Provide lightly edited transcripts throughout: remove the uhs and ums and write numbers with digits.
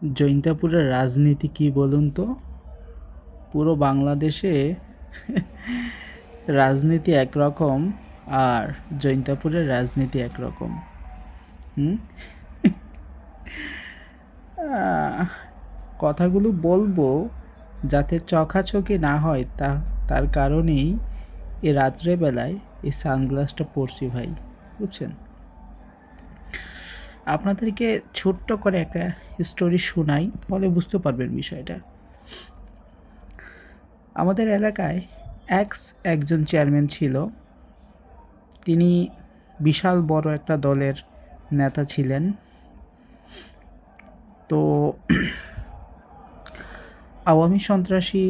জৈন্তাপুরের রাজনীতি কি বলুন তো? পুরো বাংলাদেশে রাজনীতি একরকম, আর জৈন্তাপুরের রাজনীতি একরকম। হুম। আহ, কথাগুলো বলবো যাতে চোখাচোখি না হয়, তার কারণেই এই রাত্রেবেলায় এই সানগ্লাসটা পরছি ভাই, বুঝছেন? আপনাদেরকে ছোট্ট করে একটা স্টোরি শোনাই, তাহলে বুঝতে পারবেন বিষয়টা। আমাদের এলাকায় একজন চেয়ারম্যান ছিল। তিনি বিশাল বড় একটা দলের নেতা ছিলেন। তো আওয়ামী সন্ত্রাসী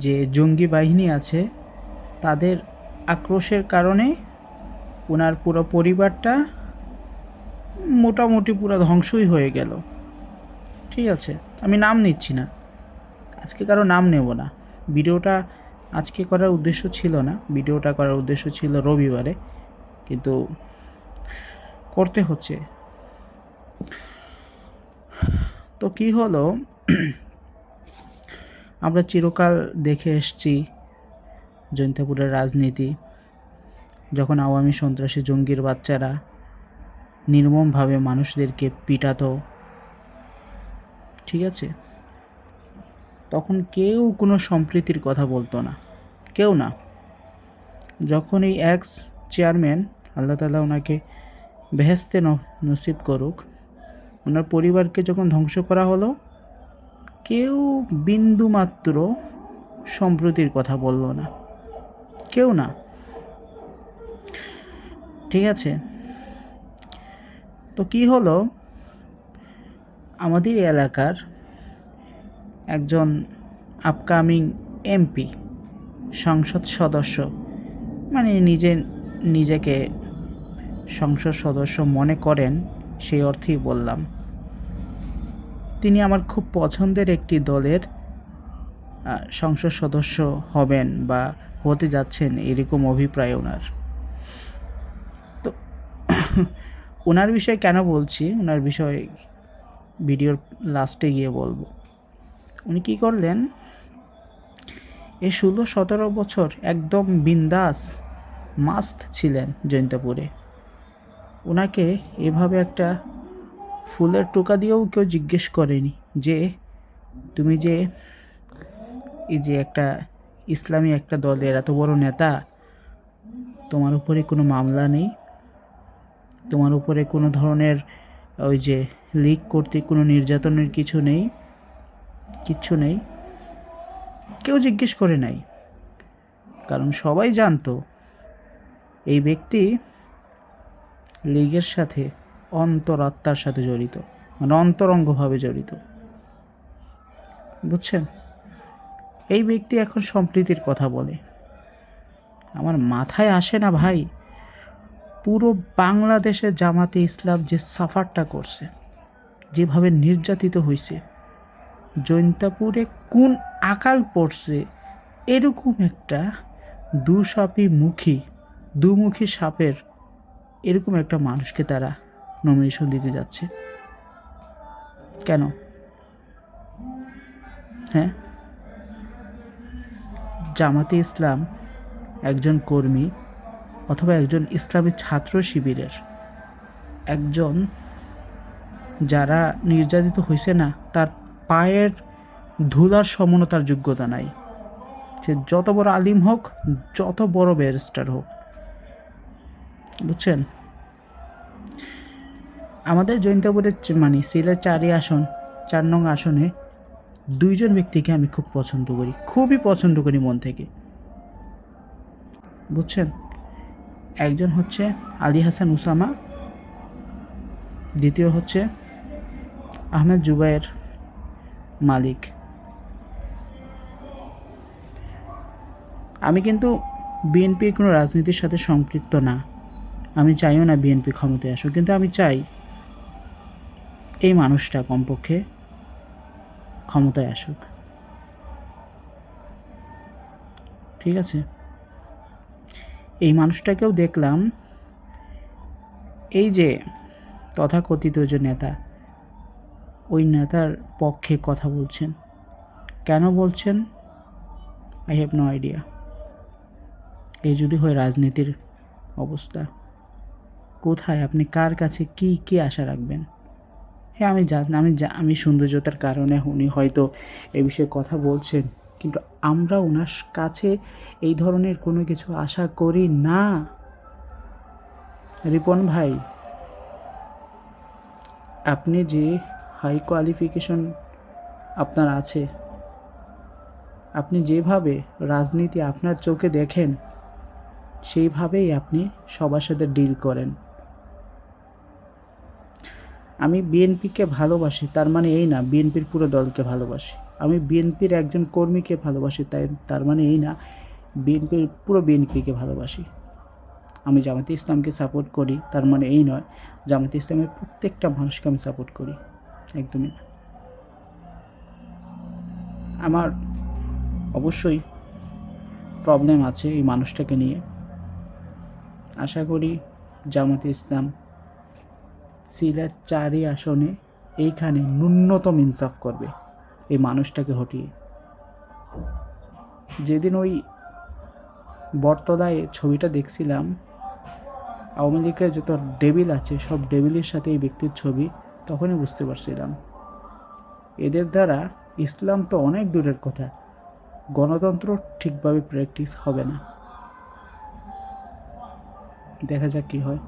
যে জঙ্গি বাহিনী আছে, তাদের আক্রোশের কারণে ওনার পুরো পরিবারটা মোটামুটি পুরো ধ্বংসই হয়ে গেল। ঠিক আছে, আমি নাম নিচ্ছি না, আজকে কারো নাম নেব না। ভিডিওটা আজকে করার উদ্দেশ্য ছিল না, ভিডিওটা করার উদ্দেশ্য ছিল রবিবারে, কিন্তু করতে হচ্ছে। তো কি হলো, আমরা চিরকাল দেখে এসেছি জৈন্তাপুরের রাজনীতি, যখন আওয়ামী সন্ত্রাসী জঙ্গির বাচ্চারা নির্মমভাবে মানুষদেরকে পিটাতো, ঠিক আছে, তখন কেউ কোনো সম্প্রীতির কথা বলতো না, কেউ না। যখন এই এক্স চেয়ারম্যান, আল্লাহ তাআলা ওনাকে বেহেশতে নসিব করুক, ওনার পরিবারকে যখন ধ্বংস করা হলো, কেউ বিন্দুমাত্র সম্প্রীতির কথা বলল না, কেউ না। ঠিক আছে, তো কি হলো, আমাদের এলাকার একজন আপকামিং এমপি, সংসদ সদস্য, মানে নিজেকে সংসদ সদস্য মনে করেন, সেই অর্থেই বললাম। তিনি আমার খুব পছন্দের একটি দলের সংসদ সদস্য হবেন বা হতে যাচ্ছেন, এরকম অভিপ্রায় ওনার। তো ওনার বিষয়ে কেন বলছি, ওনার বিষয়ে ভিডিওর লাস্টে গিয়ে বলবো। উনি কী করলেন, এই 16-17 বছর একদম বিন্দাস মাস্ত ছিলেন জৈন্তাপুরে। ওনাকে এভাবে একটা ফুলের টোকা দিয়েও কেউ জিজ্ঞেস করেনি যে তুমি যে এই যে একটা ইসলামী একটা দলের এত বড় নেতা, তোমার উপরে কোনো মামলা নেই, তোমার উপরে কোনো ধরনের ওই যে লিক করতে কোনো নির্যাতনের কিছু নেই, কিচ্ছু নেই, কেউ জিজ্ঞেস করে নাই। কারণ সবাই জানতো এই ব্যক্তি লীগের সাথে অন্তরাত্মার সাথে জড়িত, মানে অন্তরঙ্গভাবে জড়িত, বুঝছেন? এই ব্যক্তি এখন সম্প্রীতির কথা বলে, আমার মাথায় আসে না ভাই। পুরো বাংলাদেশে জামাতে ইসলাম যে সাফারটা করছে, যেভাবে নির্যাতিত হয়েছে, জৈন্তাপুরে কোন আকাল পড়ছে, এরকম একটা দুমুখী সাপের এরকম একটা মানুষকে তারা নমিনেশন দিতে যাচ্ছে কেন? হ্যাঁ, জামাতে ইসলাম একজন কর্মী অথবা একজন ইসলামী ছাত্র শিবিরের একজন, যারা নির্যাতিত হয়েছে না, তার পায়ের ধুলার সমানতার যোগ্যতা নাই। সে যত বড় আলিম হোক, যত বড় ব্যারিস্টার হোক, বুঝছেন? আমাদের জৈন্তাপুরের মানে সিলেট 4 নং আসনে 2জন ব্যক্তিকে আমি খুব পছন্দ করি, খুবই পছন্দ করি মন থেকে, বুঝছেন? একজন হচ্ছে আলী হাসান উসামা, দ্বিতীয় হচ্ছে আহমেদ জুবায়ের মালিক। আমি কিন্তু বিএনপির কোনো রাজনীতির সাথে সম্পৃক্ত না, আমি চাইও না বিএনপি ক্ষমতায় আসুক, কিন্তু আমি চাই এই মানুষটা কমপক্ষে ক্ষমতায় আসুক, ঠিক আছে? এই মানুষটাকেও দেখলাম, এই যে তথাকথিত যে নেতা, ওই নেতার পক্ষে কথা বলছেন। কেন বলছেন? I have no idea. এই যদি হয় রাজনীতির অবস্থা, কোথায় আপনি কার কাছে কি আশা রাখবেন? হ্যাঁ, আমি সৌন্দর্যতার কারণে উনি হয়তো এ বিষয়ে কথা বলছেন, কিন্তু আমরা ওনার কাছে এই ধরনের কোনো কিছু আশা করি না। রিপন ভাই, আপনি যে হাই কোয়ালিফিকেশন আপনার আছে, আপনি যেভাবে রাজনীতি আপনার চোখে দেখেন, সেইভাবেই আপনি সবার সাথে ডিল করেন। আমি বিএনপিকে ভালোবাসি তার মানে এই না বিএনপির পুরো দলকে ভালোবাসি। আমি বিএনপির একজন কর্মীকে ভালোবাসি তার মানে এই না পুরো বিএনপিকে ভালোবাসি। আমি জামাতে ইসলামকে সাপোর্ট করি তার মানে এই নয় জামাতে ইসলামের প্রত্যেকটা মানুষকে আমি সাপোর্ট করি, একদমই না। আমার অবশ্যই প্রবলেম আছে এই মানুষটাকে নিয়ে। আশা করি জামাতে ইসলাম সিলেট 4 আসনে এইখানে ন্যূনতম ইনসাফ করবে এই মানুষটাকে হটিয়ে। যেদিন ওই বটতলায় ছবিটা দেখছিলাম, আওয়ামী লীগের যত ডেবিল আছে সব ডেবিলের সাথে এই ব্যক্তির ছবি, তখনই বুঝতে পারছিলাম এদের দ্বারা ইসলাম তো অনেক দূরের কথা, গণতন্ত্র ঠিকভাবে প্র্যাকটিস হবে না। দেখা যাক কী হয়।